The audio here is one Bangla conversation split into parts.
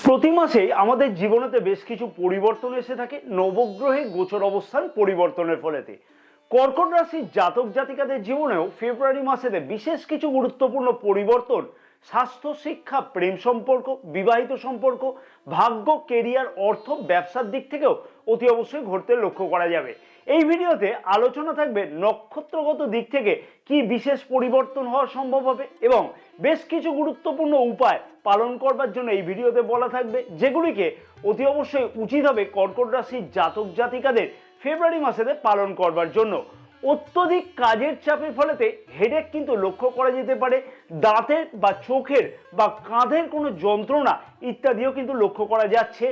প্রতি মাসেই আমাদের জীবনেতে বেশ কিছু পরিবর্তন এসে থাকে নবগ্রহে গোচর অবস্থান পরিবর্তনের ফলেতে। কর্কট রাশির জাতক জাতিকাদের জীবনেও ফেব্রুয়ারি মাসেতে বিশেষ কিছু গুরুত্বপূর্ণ পরিবর্তন স্বাস্থ্য, শিক্ষা, প্রেম সম্পর্ক, বিবাহিত সম্পর্ক, ভাগ্য, কেরিয়ার, অর্থ, ব্যবসার দিক থেকেও অতি অবশ্যই ঘটতে লক্ষ্য করা যাবে। এই ভিডিওতে আলোচনা থাকবে নক্ষত্রগত দিক থেকে কি বিশেষ পরিবর্তন হওয়া সম্ভব হবে এবং বেশ কিছু গুরুত্বপূর্ণ উপায় পালন করবার জন্য এই ভিডিওতে বলা থাকবে, যেগুলিকে অতি অবশ্যই উচিত হবে কর্কট রাশির জাতক জাতিকাদের ফেব্রুয়ারি মাসেতে পালন করবার জন্য। অত্যধিক কাজের চাপের ফলেতে হেডেক কিন্তু লক্ষ্য করা যেতে পারে, দাঁতের বা চোখের বা কাঁধের কোনো যন্ত্রণা ইত্যাদিও কিন্তু লক্ষ্য করা যাচ্ছে।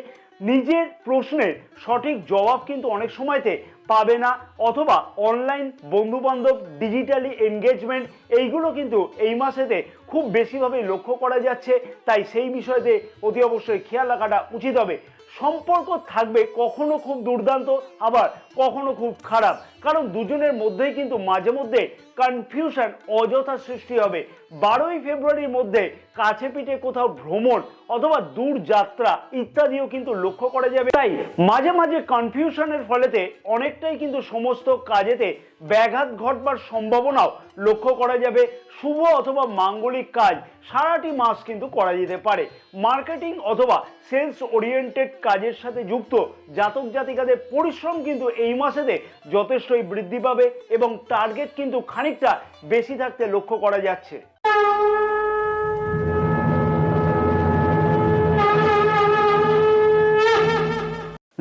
নিজের প্রশ্নের সঠিক জবাব কিন্তু অনেক সময়তে পাবে না, অথবা অনলাইন বন্ধু বান্ধব, ডিজিটালি এনগেজমেন্ট, এইগুলো কিন্তু এই মাসেতে খুব বেশিভাবে লক্ষ্য করা যাচ্ছে। তাই সেই বিষয়তে অতি অবশ্যই খেয়াল রাখাটা উচিত হবে। সম্পর্ক থাকবে কখনো খুব দুর্দান্ত, আবার কখনো খুব খারাপ, কারণ দুজনের মধ্যেই কিন্তু মাঝে মধ্যে কনফিউশন অযথা সৃষ্টি হবে। 12ই ফেব্রুয়ারির মধ্যে কাছে পিঠে কোথাও ভ্রমণ অথবা দূর যাত্রা ইত্যাদিও কিন্তু লক্ষ্য করা যাবে। তাই মাঝে মাঝে কনফিউশনের ফলেতে অনেকটাই কিন্তু সমস্ত কাজেতে ব্যাঘাত ঘটবার সম্ভাবনাও লক্ষ্য করা যাবে। শুভ অথবা মাঙ্গলিক কাজ সারাটি মাস কিন্তু করা যেতে পারে। মার্কেটিং অথবা সেলস ওরিয়েন্টেড কাজের সাথে যুক্ত জাতক জাতিকাদের পরিশ্রম কিন্তু এই মাসেতে যথেষ্টই বৃদ্ধি পাবে এবং টার্গেট কিন্তু খানিকটা বেশি থাকতে লক্ষ্য করা যাচ্ছে।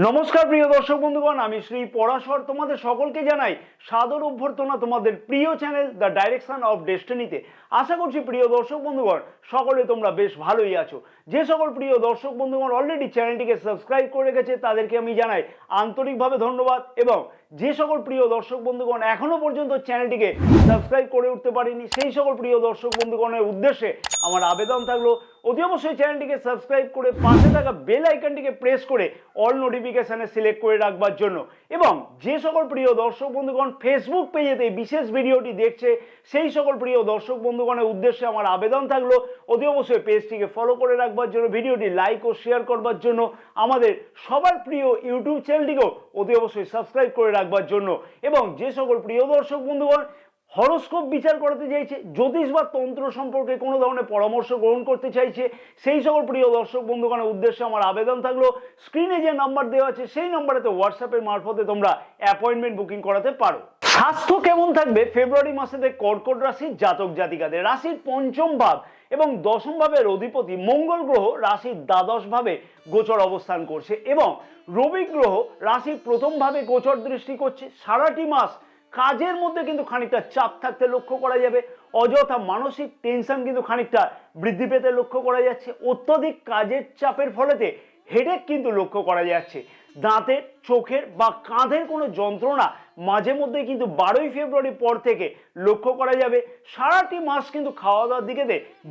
নমস্কার প্রিয় দর্শক বন্ধুগণ, আমি শ্রী পরাশর তোমাদের সকলকে জানাই সাদর অভ্যর্থনা তোমাদের প্রিয় চ্যানেল দ্য ডাইরেকশন অফ ডেস্টিনিতে। আশা করছি প্রিয় দর্শক বন্ধুগণ সকলে তোমরা বেশ ভালোই আছো। যে সকল প্রিয় দর্শক বন্ধুগণ অলরেডি চ্যানেলটিকে সাবস্ক্রাইব করে রেখেছে তাদেরকে আমি জানাই আন্তরিকভাবে ধন্যবাদ, এবং যে সকল প্রিয় দর্শক বন্ধুগণ এখনো পর্যন্ত চ্যানেলটিকে সাবস্ক্রাইব করে উঠতে পারেনি সেই সকল প্রিয় দর্শক বন্ধুগণের উদ্দেশ্যে আমার আবেদন থাকলো অতি অবশ্যই চ্যানেলটিকে সাবস্ক্রাইব করে পাশে থাকা বেল আইকনটিকে প্রেস করে অল নোটিফিকেশনে সিলেক্ট করে রাখবার জন্য। এবং যে সকল প্রিয় দর্শক বন্ধুগণ ফেসবুক পেজেতে বিশেষ ভিডিওটি দেখছে সেই সকল প্রিয় দর্শক বন্ধুগণের উদ্দেশ্যে আমার আবেদন থাকলো অতি অবশ্যই পেজটিকে ফলো করে রাখবার জন্য, ভিডিওটি লাইক ও শেয়ার করবার জন্য, আমাদের সবার প্রিয় ইউটিউব চ্যানেলটিকেও অতি অবশ্যই সাবস্ক্রাইব করে রাখবার জন্য। এবং যে সকল প্রিয় দর্শক বন্ধুগণ হরোস্কোপ বিচার করতে চাইছে, জ্যোতিষ বা তন্ত্র সম্পর্কে কোনো ধরনের পরামর্শ গ্রহণ করতে চাইছে সেই সকল প্রিয় দর্শক বন্ধুগণের উদ্দেশ্যে আমার আবেদন থাকলো স্ক্রিনে যে নাম্বার দেওয়া আছে সেই নাম্বারেতে হোয়াটসঅ্যাপের মারফতে তোমরা অ্যাপয়েন্টমেন্ট বুকিং করাতে পারো। স্বাস্থ্য কেমন থাকবে ফেব্রুয়ারি মাসেতে কর্কট রাশির জাতক জাতিকাদের? রাশির পঞ্চম ভাব এবং দশম ভাবের অধিপতি মঙ্গল গ্রহ রাশির দ্বাদশ ভাবে গোচর অবস্থান করছে এবং রবি গ্রহ রাশির প্রথম ভাবে গোচর দৃষ্টি করছে। সারাটি মাস কাজের মধ্যে কিন্তু খানিকটা চাপ থাকতে লক্ষ্য করা যাবে, অযথা মানসিক টেনশন কিন্তু খানিকটা বৃদ্ধি পেতে লক্ষ্য করা যাচ্ছে। অত্যধিক কাজের চাপের ফলেতে হেডেক কিন্তু লক্ষ্য করা যাচ্ছে। দাঁতের, চোখের বা কাঁধের কোনো যন্ত্রণা মাঝে মধ্যে কিন্তু 12ই ফেব্রুয়ারি পর থেকে লক্ষ্য করা যাবে। সারাটি মাস কিন্তু খাওয়া দাওয়ার দিকে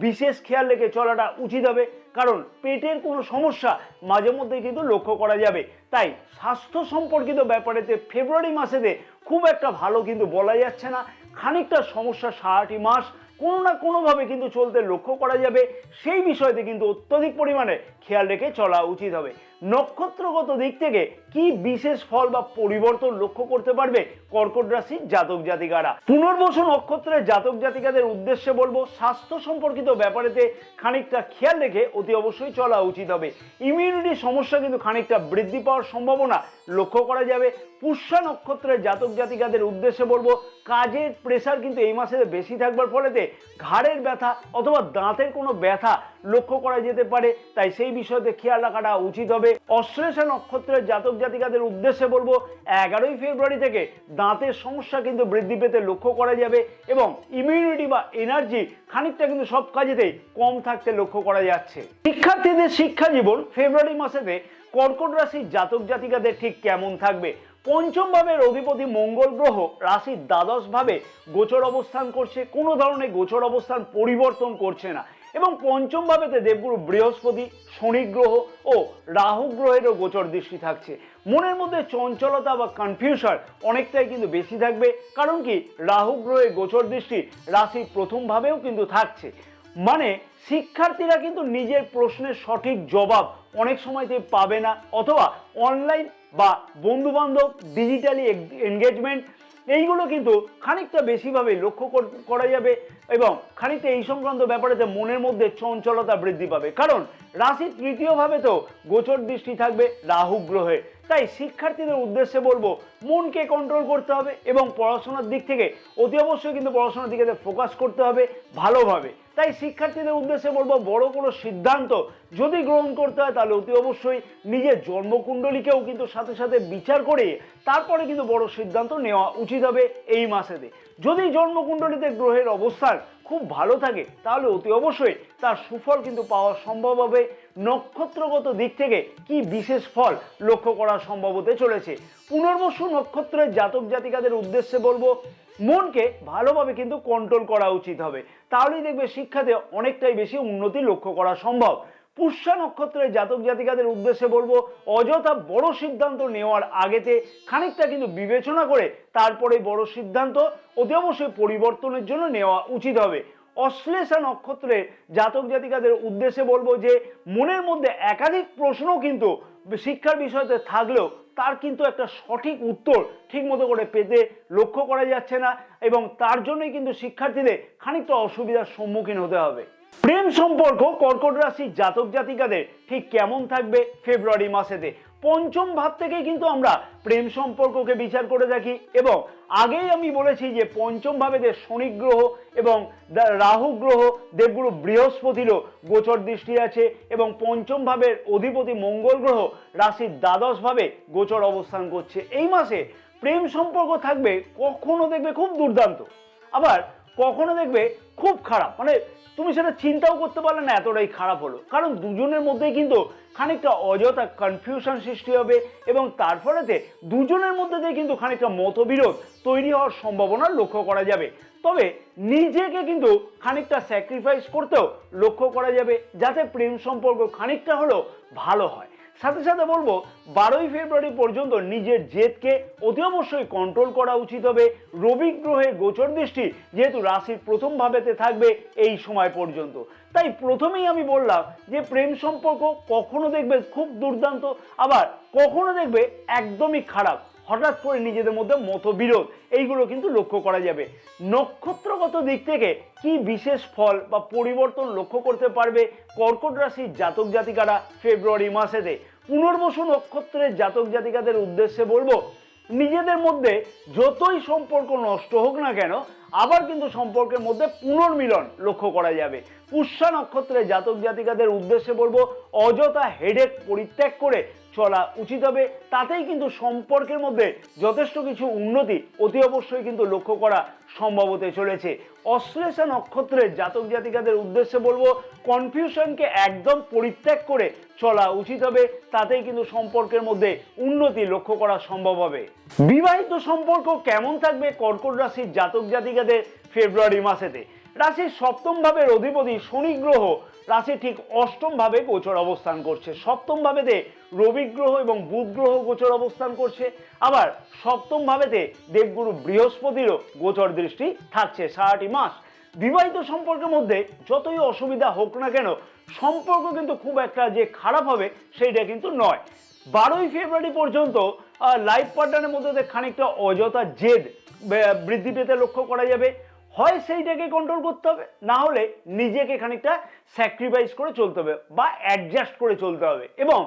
বিশেষ খেয়াল রেখে চলাটা উচিত হবে, কারণ পেটের কোনো সমস্যা মাঝে মধ্যে কিন্তু লক্ষ্য করা যাবে। তাই স্বাস্থ্য সম্পর্কিত ব্যাপারেতে ফেব্রুয়ারি মাসেতে খুব একটা ভালো কিন্তু বলা যাচ্ছে না। খানিকটা সমস্যা সারাটি মাস কোনো না কোনোভাবে কিন্তু চলতে লক্ষ্য করা যাবে। সেই বিষয়তে কিন্তু অত্যধিক পরিমাণে খেয়াল রেখে চলা উচিত হবে। নক্ষত্রগত দিক থেকে কি বিশেষ ফল বা পরিবর্তন লক্ষ্য করতে পারবে কর্কট রাশির জাতক জাতিকারা? পুনর্বসু নক্ষত্রের জাতক জাতিকাদের উদ্দেশ্যে বলবো স্বাস্থ্য সম্পর্কিত ব্যাপারেতে খানিকটা খেয়াল রেখে অতি অবশ্যই চলা উচিত হবে। ইমিউনিটি সমস্যা কিন্তু খানিকটা বৃদ্ধি পাওয়ার সম্ভাবনা লক্ষ্য করা যাবে। পুষ্যা নক্ষত্রের জাতক জাতিকাদের উদ্দেশ্যে বলবো কাজের প্রেসার কিন্তু এই মাসে বেশি থাকবার ফলেতে ঘাড়ের ব্যথা অথবা দাঁতের কোনো ব্যথা লক্ষ্য করা যেতে পারে, তাই সেই বিষয়তে খেয়াল রাখাটা উচিত হবে। অশ্লেষা নক্ষত্রের জাতক জাতিকাদের উদ্দেশ্যে বলবো 11ই ফেব্রুয়ারি থেকে দাঁতের সমস্যা কিন্তু বৃদ্ধি পেতে লক্ষ্য করা যাবে এবং ইমিউনিটি বা এনার্জি খানিকটা কিন্তু সব কাজেতেই কম থাকতে লক্ষ্য করা যাচ্ছে। শিক্ষার্থীদের শিক্ষা জীবন ফেব্রুয়ারি মাসেতে কর্কট রাশির জাতক জাতিকাদের ঠিক কেমন থাকবে? পঞ্চম ভাবের অধিপতি মঙ্গল গ্রহ রাশির দ্বাদশ ভাবে গোচর অবস্থান করছে, কোনো ধরনের গোচর অবস্থান পরিবর্তন করছে না এবং পঞ্চম ভাবেতে দেবগুরু বৃহস্পতি, শনি গ্রহ ও রাহু গ্রহেরও গোচর দৃষ্টি থাকছে। মনের মধ্যে চঞ্চলতা বা কনফিউশন অনেকটাই কিন্তু বেশি থাকবে, কারণ কি রাহু গ্রহের গোচর দৃষ্টি রাশির প্রথম ভাবেও কিন্তু থাকছে। মানে শিক্ষার্থীরা কিন্তু নিজের প্রশ্নের সঠিক জবাব অনেক সময়তে পাবে না, অথবা অনলাইন বা বন্ধু বান্ধব ডিজিটালি এনগেজমেন্ট এইগুলো কিন্তু খানিকটা বেশিভাবে লক্ষ্য করা যাবে, এবং খানিকটা এই সংক্রান্ত ব্যাপারেতে মনের মধ্যে চঞ্চলতা বৃদ্ধি পাবে। কারণ রাশির তৃতীয়ভাবে তো গোচর দৃষ্টি থাকবে রাহু গ্রহে। তাই শিক্ষার্থীদের উদ্দেশ্যে বলবো মনকে কন্ট্রোল করতে হবে এবং পড়াশোনার দিক থেকে অতি অবশ্যই কিন্তু পড়াশোনার দিকে ফোকাস করতে হবে ভালোভাবে। তাই শিক্ষার্থীদের উদ্দেশ্যে বলবো বড় কোনো সিদ্ধান্ত যদি গ্রহণ করতে হয় তাহলে অতি অবশ্যই নিজের জন্মকুণ্ডলীকেও কিন্তু সাথে সাথে বিচার করে তারপরে কিন্তু বড় সিদ্ধান্ত নেওয়া উচিত হবে এই মাসেতে। যদি জন্মকুণ্ডলীতে গ্রহের অবস্থান খুব ভালো থাকে তাহলে অতি অবশ্যই তার সুফল কিন্তু পাওয়া সম্ভব হবে। নক্ষত্রগত দিক থেকে কি বিশেষ ফল লক্ষ্য করা সম্ভব হতে চলেছে? পুনর্বসু নক্ষত্রের জাতক জাতিকাদের উদ্দেশ্যে বলবো মনকে ভালোভাবে কিন্তু কন্ট্রোল করা উচিত হবে, তাহলেই দেখবে শিক্ষাতে অনেকটাই বেশি উন্নতি লক্ষ্য করা সম্ভব। পুষ্যা নক্ষত্রের জাতক জাতিকাদের উদ্দেশ্যে বলবো অযথা বড় সিদ্ধান্ত নেওয়ার আগেতে খানিকটা কিন্তু বিবেচনা করে তারপরে বড় সিদ্ধান্ত অতি অবশ্যই পরিবর্তনের জন্য নেওয়া উচিত হবে। অশ্লেষা নক্ষত্রের জাতক জাতিকাদের উদ্দেশ্যে বলবো যে মনের মধ্যে একাধিক প্রশ্ন কিন্তু শিক্ষার বিষয়তে থাকলেও তার কিন্তু একটা সঠিক উত্তর ঠিক মতো করে পেতে লক্ষ্য করা যাচ্ছে না, এবং তার জন্যই কিন্তু শিক্ষার্থীদের খানিকটা অসুবিধার সম্মুখীন হতে হবে। প্রেম সম্পর্ক কর্কট রাশির জাতক জাতিকাদের ঠিক কেমন থাকবে ফেব্রুয়ারি মাসেতে? পঞ্চম ভাব থেকেই কিন্তু আমরা প্রেম সম্পর্ককে বিচার করে থাকি, এবং আগেই আমি বলেছি যে পঞ্চম ভাবেতে শনি গ্রহ এবং রাহু গ্রহ, দেবগুরু বৃহস্পতিরও গোচর দৃষ্টি আছে, এবং পঞ্চম ভাবের অধিপতি মঙ্গল গ্রহ রাশির দ্বাদশ ভাবে গোচর অবস্থান করছে। এই মাসে প্রেম সম্পর্ক থাকবে কখনো দেখবে খুব দুর্দান্ত, আবার কখনো দেখবে খুব খারাপ, মানে তুমি সেটা চিন্তাও করতে পারলে না এতটাই খারাপ হলো। কারণ দুজনের মধ্যেই কিন্তু খানিকটা অযথা কনফিউশন সৃষ্টি হবে, এবং তার ফলেতে দুজনের মধ্যে দিয়ে কিন্তু খানিকটা মতবিরোধ তৈরি হওয়ার সম্ভাবনা লক্ষ্য করা যাবে। তবে নিজেকে কিন্তু খানিকটা স্যাক্রিফাইস করতেও লক্ষ্য করা যাবে যাতে প্রেম সম্পর্ক খানিকটা হলেও ভালো হয়। সাথে সাথে বলবো 12ই ফেব্রুয়ারি পর্যন্ত নিজের জেদকে অতি অবশ্যই কন্ট্রোল করা উচিত হবে। রবি গ্রহের গোচর দৃষ্টি যেহেতু রাশির প্রথম ভাবেতে থাকবে এই সময় পর্যন্ত, তাই প্রথমেই আমি বললাম যে প্রেম সম্পর্ক কখনো দেখবে খুব দুর্দান্ত, আবার কখনো দেখবে একদমই খারাপ, হঠাৎ করে নিজেদের মধ্যে মতবিরোধ এইগুলো কিন্তু লক্ষ্য করা যাবে। নক্ষত্রগত দিক থেকে কি বিশেষ ফল বা পরিবর্তন লক্ষ্য করতে পারবে কর্কট রাশির জাতক জাতিকারা ফেব্রুয়ারি মাসেতে? পুনর্বসু নক্ষত্রের জাতক জাতিকাদের উদ্দেশ্যে বলবো নিজেদের মধ্যে যতই সম্পর্ক নষ্ট হোক না কেন আবার কিন্তু সম্পর্কের মধ্যে পুনর্মিলন লক্ষ্য করা যাবে। পুষ্যা নক্ষত্রের জাতক জাতিকাদের উদ্দেশ্যে বলবো অযথা হেডেক পরিত্যাগ করে চলা উচিত হবে, তাতেই কিন্তু সম্পর্কের মধ্যে যথেষ্ট কিছু উন্নতি অতি অবশ্যই কিন্তু লক্ষ্য করা সম্ভব হতে চলেছে। অশ্লেষা নক্ষত্রের জাতক জাতিকাদের উদ্দেশ্যে বলবো কনফিউশনকে একদম পরিত্যাগ করে চলা উচিত হবে, তাতেই কিন্তু সম্পর্কের মধ্যে উন্নতি লক্ষ্য করা সম্ভব হবে। বিবাহিত সম্পর্ক কেমন থাকবে কর্কট রাশির জাতক জাতিকাদের ফেব্রুয়ারি মাসেতে? রাশির সপ্তম ভাবের অধিপতি শনি গ্রহ রাশি ঠিক অষ্টম ভাবে গোচর অবস্থান করছে। সপ্তম ভাবেতে রবি গ্রহ এবং বুধ গ্রহ গোচর অবস্থান করছে, আবার সপ্তম ভাবেতে দেবগুরু বৃহস্পতিরও গোচর দৃষ্টি থাকছে সারাটি মাস। বিবাহিত সম্পর্কের মধ্যে যতই অসুবিধা হোক না কেন সম্পর্ক কিন্তু খুব একটা যে খারাপ হবে সেইটা কিন্তু নয়। 12ই ফেব্রুয়ারি পর্যন্ত লাইফ পার্টনারের মধ্যে খানিকটা অযথা জেদ বৃদ্ধি পেতে লক্ষ্য করা যাবে, হয় সেইটাকে কন্ট্রোল করতে হবে, না হলে নিজেকে খানিকটা স্যাক্রিফাইস করে চলতে হবে বা অ্যাডজাস্ট করে চলতে হবে। এবং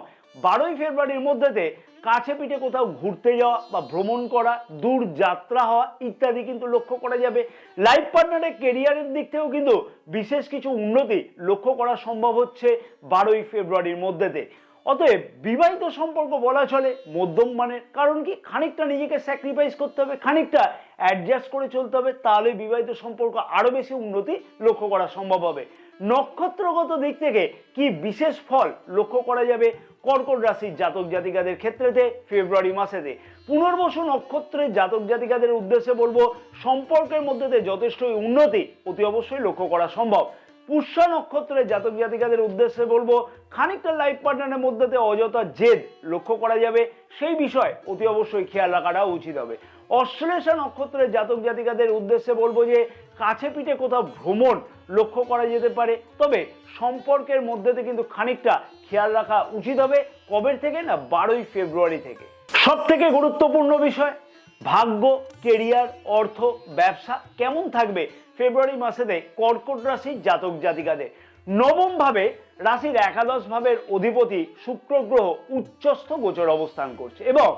12ই ফেব্রুয়ারির মধ্যেতে কাছে পিঠে কোথাও ঘুরতে যাওয়া বা ভ্রমণ করা, দূর যাত্রা হওয়া ইত্যাদি কিন্তু লক্ষ্য করা যাবে। লাইফ পার্টনারের কেরিয়ারের দিক থেকেও কিন্তু বিশেষ কিছু উন্নতি লক্ষ্য করা সম্ভব হচ্ছে 12ই ফেব্রুয়ারির মধ্যেতে। অতএব বিবাহিত সম্পর্ক বলা চলে মধ্যম মানের, কারণ কি খানিকটা নিজেকে স্যাক্রিফাইস করতে হবে, খানিকটা অ্যাডজাস্ট করে চলতে হবে, তাহলে বিবাহিত সম্পর্ক আরো বেশি উন্নতি লক্ষ্য করা সম্ভব হবে। নক্ষত্রগত দিক থেকে কি বিশেষ ফল লক্ষ্য করা যাবে কর্কট রাশির জাতক জাতিকাদের ক্ষেত্রেতে ফেব্রুয়ারি মাসেতে? পুনর্বসু নক্ষত্রের জাতক জাতিকাদের উদ্দেশ্যে বলবো সম্পর্কের মধ্যে যথেষ্টই উন্নতি অতি অবশ্যই লক্ষ্য করা সম্ভব। পুষ্যা নক্ষত্রের জাতক জাতিকাদের উদ্দেশ্যে বলবো খানিকটা লাইফ পার্টনারের মধ্যে অযথা জেদ লক্ষ্য করা যাবে, সেই বিষয় অতি অবশ্যই খেয়াল রাখাটা উচিত হবে। অশ্লেষা নক্ষত্রের জাতক জাতিকাদের উদ্দেশ্যে বলবো যে কাছে পিঠে কোথাও ভ্রমণ লক্ষ্য করা যেতে পারে। তবে সম্পর্কের মধ্যেতে কিন্তু খানিকটা খেয়াল রাখা উচিত হবে। কবে থেকে না, 12ই ফেব্রুয়ারি থেকে। সব থেকে গুরুত্বপূর্ণ বিষয়, ভাগ্য, কেরিয়ার, অর্থ, ব্যবসা কেমন থাকবে ফেব্রুয়ারি মাসেতে কর্কট রাশির জাতক জাতিকাদের। নবম ভাবে রাশির একাদশ ভাবের অধিপতি শুক্র গ্রহ উচ্চস্থ গোচর অবস্থান করছে এবং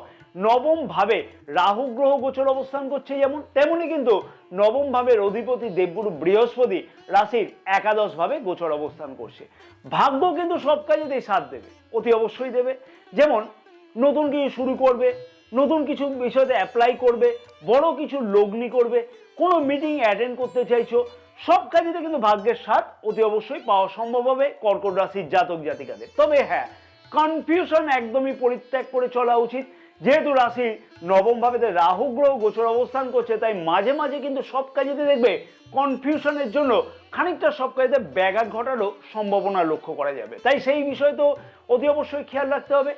নবম ভাবে রাহু গ্রহ গোচর অবস্থান করছে, যেমন তেমনি কিন্তু নবম ভাবের অধিপতি দেবগুরু বৃহস্পতি রাশির একাদশ ভাবে গোচর অবস্থান করছে। ভাগ্য কিন্তু সব কাজেতেই সাথ দেবে, অতি অবশ্যই দেবে। যেমন নতুন কিছু শুরু করবে, নতুন কিছু বিষয়তে অ্যাপ্লাই করবে, বড় কিছু লগ্নি করবে, কোনো মিটিং অ্যাটেন্ড করতে চাইছো, সব কাজেতে কিন্তু ভাগ্যের সাথ অতি অবশ্যই পাওয়া সম্ভব হবে কর্কট রাশির জাতক জাতিকাদের। তবে হ্যাঁ, কনফিউশন একদমই পরিত্যাগ করে চলা উচিত। যেহেতু রাশির নবম ভাবেতে রাহু গ্রহ গোচর অবস্থান করছে, তাই মাঝে মাঝে কিন্তু সব কাজেতে দেখবে কনফিউশনের জন্য খানিকটা সব কাজেতে ব্যাঘাত ঘটারও সম্ভাবনা লক্ষ্য করা যাবে। তাই সেই বিষয় তো অতি অবশ্যই খেয়াল রাখতে হবে।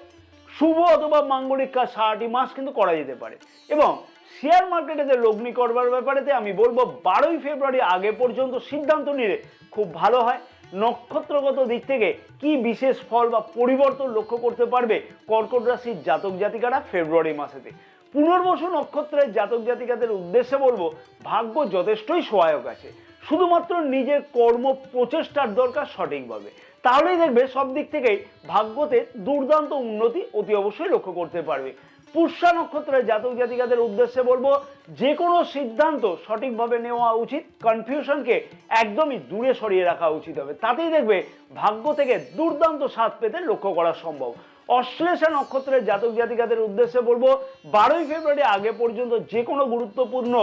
শুভ অথবা মাঙ্গলিক কাজ সারাটি মাস কিন্তু করা যেতে পারে এবং শেয়ার মার্কেটে লগ্নি করবার ব্যাপারেতে আমি বলবো 12ই ফেব্রুয়ারি আগে পর্যন্ত সিদ্ধান্ত নিলে খুব ভালো হয়। নক্ষত্রগত দিক থেকে কি বিশেষ ফল বা পরিবর্তন লক্ষ্য করতে পারবে কর্কট রাশির জাতক জাতিকারা ফেব্রুয়ারি মাসেতে? পুনর্বসু নক্ষত্রের জাতক জাতিকাদের উদ্দেশ্যে বলবো, ভাগ্য যথেষ্টই সহায়ক আছে, শুধুমাত্র নিজের কর্ম প্রচেষ্টার দরকার সঠিকভাবে। তাহলেই দেখবে সব দিক থেকেই ভাগ্যতে দুর্দান্ত উন্নতি অতি অবশ্যই লক্ষ্য করতে পারবে। পুষ্যা নক্ষত্রের জাতক জাতিকাদের উদ্দেশ্যে বলবো, যে কোনো সিদ্ধান্ত সঠিকভাবে নেওয়া উচিত, কনফিউশনকে একদমই দূরে সরিয়ে রাখা উচিত হবে। তাতেই দেখবে ভাগ্য থেকে দুর্দান্ত স্বাদ পেতে লক্ষ্য করা সম্ভব। অশ্লেষা নক্ষত্রের জাতক জাতিকাদের উদ্দেশ্যে বলবো, 12ই ফেব্রুয়ারি আগে পর্যন্ত যে কোনো গুরুত্বপূর্ণ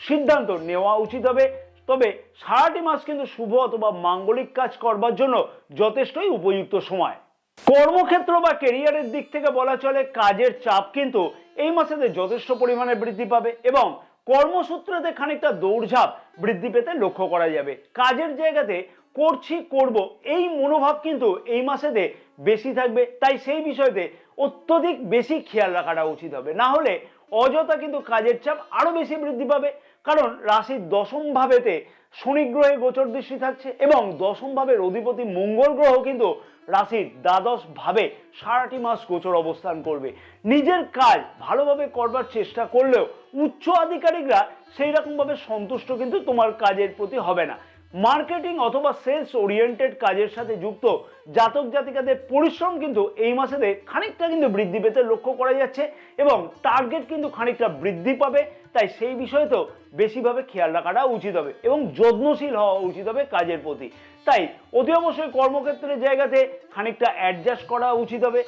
সিদ্ধান্ত নেওয়া উচিত হবে। তবে সারাটি মাস কিন্তু শুভ অথবা মাঙ্গলিক কাজ করবার জন্য যথেষ্টই উপযুক্ত সময়। কর্মক্ষেত্র বা কেরিয়ারের দিক থেকে বলা চলে, কাজের চাপ কিন্তু এই মাসেতে যথেষ্ট পরিমাণে বৃদ্ধি পাবে এবং কর্মসূত্রেতে খানিকটা দৌড়ঝাঁপ বৃদ্ধি পেতে লক্ষ্য করা যাবে। কাজের জায়গাতে করছি করব এই মনোভাব কিন্তু এই মাসেতে বেশি থাকবে, তাই সেই বিষয়তে অত্যধিক বেশি খেয়াল রাখাটা উচিত হবে। না হলে অযথা কিন্তু কাজের চাপ আরো বেশি বৃদ্ধি পাবে। কারণ রাশির দশম ভাবেতে শনি গ্রহে গোচর দৃষ্টি থাকছে এবং দশম ভাবের অধিপতি মঙ্গল গ্রহ কিন্তু রাশির দ্বাদশ ভাবে সারাটি মাস গোচর অবস্থান করবে। নিজের কাজ ভালোভাবে করবার চেষ্টা করলেও উচ্চ আধিকারিকরা সেই রকম ভাবে সন্তুষ্ট কিন্তু তোমার কাজের প্রতি হবে না। মার্কেটিং অথবা সেলস ওরিয়েন্টেড কাজের সাথে যুক্ত জাতক জাতিকাদের পরিশ্রম কিন্তু এই মাসেতে খানিকটা কিন্তু বৃদ্ধি পেতে লক্ষ্য করা যাচ্ছে এবং টার্গেট কিন্তু খানিকটা বৃদ্ধি পাবে। তাই সেই বিষয়ে তো বেশিভাবে খেয়াল রাখাটা উচিত হবে এবং যত্নশীল হওয়া উচিত হবে কাজের প্রতি। তাই অতি অবশ্যই কর্মক্ষেত্রের জায়গাতে খানিকটা অ্যাডজাস্ট করা উচিত হবে।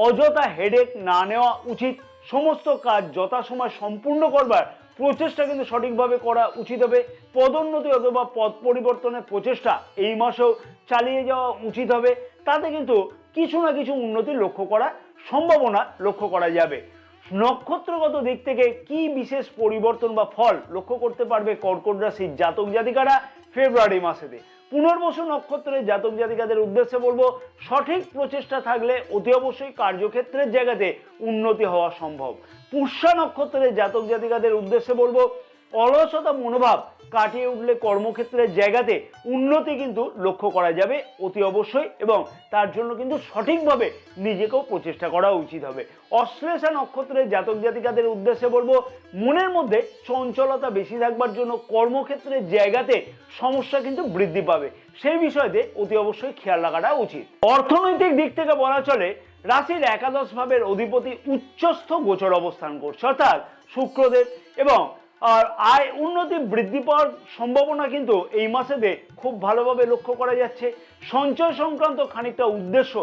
অযথা হেডেক না নেওয়া উচিত। সমস্ত কাজ যথাসময় সম্পূর্ণ করবার প্রচেষ্টা কিন্তু সঠিকভাবে করা উচিত হবে। পদোন্নতি অথবা পদ পরিবর্তনের প্রচেষ্টা এই মাসেও চালিয়ে যাওয়া উচিত হবে। তাতে কিন্তু কিছু না কিছু উন্নতি লক্ষ্য করা সম্ভাবনা লক্ষ্য করা যাবে। নক্ষত্রগত দিক থেকে কি বিশেষ পরিবর্তন বা ফল লক্ষ্য করতে পারবে কর্কট রাশির জাতক জাতিকারা ফেব্রুয়ারি মাসেতে? পুনর্বসু নক্ষত্রের জাতক জাতিকাদের উদ্দেশ্যে বলবো, সঠিক প্রচেষ্টা থাকলে অতি অবশ্যই কার্যক্ষেত্রের জায়গাতে উন্নতি হওয়া সম্ভব। পুষ্যা নক্ষত্রের জাতক জাতিকাদের উদ্দেশ্যে বলবো, অলসতা মনোভাব কাটিয়ে উঠলে কর্মক্ষেত্রের জায়গাতে উন্নতি কিন্তু লক্ষ্য করা যাবে অতি অবশ্যই এবং তার জন্য কিন্তু সঠিকভাবে নিজেকেও প্রচেষ্টা করা উচিত হবে। অশ্লেষা নক্ষত্রের জাতক জাতিকাদের উদ্দেশ্যে বলবো, মনের মধ্যে চঞ্চলতা বেশি থাকবার জন্য কর্মক্ষেত্রের জায়গাতে সমস্যা কিন্তু বৃদ্ধি পাবে। সেই বিষয়তে অতি অবশ্যই খেয়াল রাখাটা উচিত। অর্থনৈতিক দিক থেকে বলা চলে, রাশির একাদশ ভাবের অধিপতি উচ্চস্থ গোচর অবস্থান করছে, অর্থাৎ শুক্রদেব, এবং আর আয় উন্নতি বৃদ্ধি পাওয়ার সম্ভাবনা কিন্তু এই মাসেতে খুব ভালোভাবে লক্ষ্য করা যাচ্ছে। সঞ্চয় সংক্রান্ত খানিকটা উদ্দেশ্য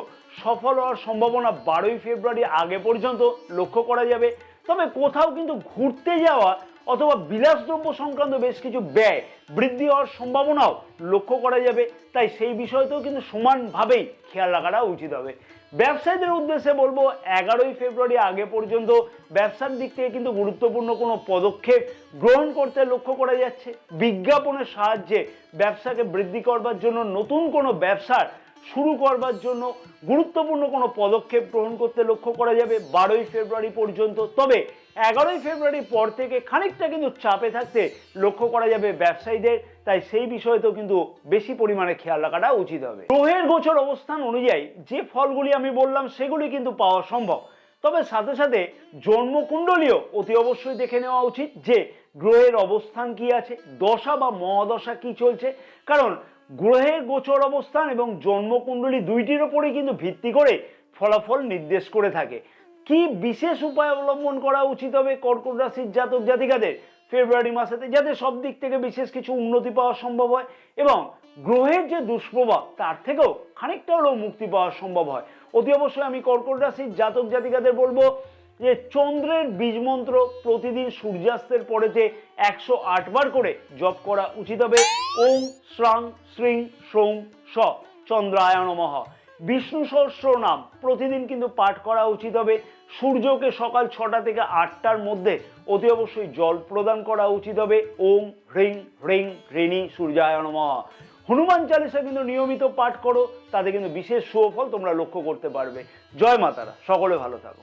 সফল হওয়ার সম্ভাবনা 12ই ফেব্রুয়ারি আগে পর্যন্ত লক্ষ্য করা যাবে। তবে কোথাও কিন্তু ঘুরতে যাওয়া অথবা বিলাসদ্রব্য সংক্রান্ত বেশ কিছু ব্যয় বৃদ্ধি হওয়ার সম্ভাবনাও লক্ষ্য করা যাবে। তাই সেই বিষয়তেও কিন্তু সমানভাবেই খেয়াল রাখাটা উচিত হবে। ব্যবসায়ীদের উদ্দেশ্যে বলবো, 11ই ফেব্রুয়ারি আগে পর্যন্ত ব্যবসার দিক থেকে কিন্তু গুরুত্বপূর্ণ কোনো পদক্ষেপ গ্রহণ করতে লক্ষ্য করা যাচ্ছে। বিজ্ঞাপনের সাহায্যে ব্যবসাকে বৃদ্ধি করবার জন্য, নতুন কোনো ব্যবসার শুরু করবার জন্য গুরুত্বপূর্ণ কোনো পদক্ষেপ গ্রহণ করতে লক্ষ্য করা যাবে 12ই ফেব্রুয়ারি পর্যন্ত। তবে 11ই ফেব্রুয়ারির পর থেকে খানিকটা কিন্তু চাপে থাকতে লক্ষ্য করা যাবে ব্যবসায়ীদের। তাই সেই বিষয়তেও কিন্তু বেশি পরিমাণে খেয়াল রাখাটা উচিত হবে। গ্রহের গোচর অবস্থান অনুযায়ী যে ফলগুলি আমি বললাম সেগুলি কিন্তু পাওয়া সম্ভব, তবে সাথে সাথে জন্মকুণ্ডলীও অতি অবশ্যই দেখে নেওয়া উচিত যে গ্রহের অবস্থান কি আছে, দশা বা মহাদশা কি চলছে। কারণ গ্রহের গোচর অবস্থান এবং জন্মকুণ্ডলী দুইটির ওপরে কিন্তু ভিত্তি করে ফলাফল নির্দেশ করে থাকে। কি বিশেষ উপায় অবলম্বন করা উচিত হবে কর্কট রাশির জাতক জাতিকাদের ফেব্রুয়ারি মাসেতে, যাতে সব দিক থেকে বিশেষ কিছু উন্নতি পাওয়া সম্ভব হয় এবং গ্রহের যে দুষ্প্রভাব তার থেকেও খানিকটা হলেও মুক্তি পাওয়া সম্ভব হয়। অতি অবশ্যই আমি কর্কট রাশির জাতক জাতিকাদের বলবো যে চন্দ্রের বীজ মন্ত্র প্রতিদিন সূর্যাস্তের পরেতে 108 বার করে জপ করা উচিত হবে। ওম শ্রাং শ্রীং সৌং স চন্দ্রায় নমঃ। বিষ্ণু সহস্র নাম প্রতিদিন কিন্তু পাঠ করা উচিত হবে। সূর্যকে সকাল 6টা থেকে 8টার মধ্যে অতি অবশ্যই জল প্রদান করা উচিত হবে। ওম হ্রিং হ্রিং হ্রিণী সূর্যায় নমঃ। হনুমান চালিসা কিন্তু নিয়মিত পাঠ করো, তাতে কিন্তু বিশেষ সুফল তোমরা লক্ষ্য করতে পারবে। জয় মাতারা, সকলে ভালো থাকো।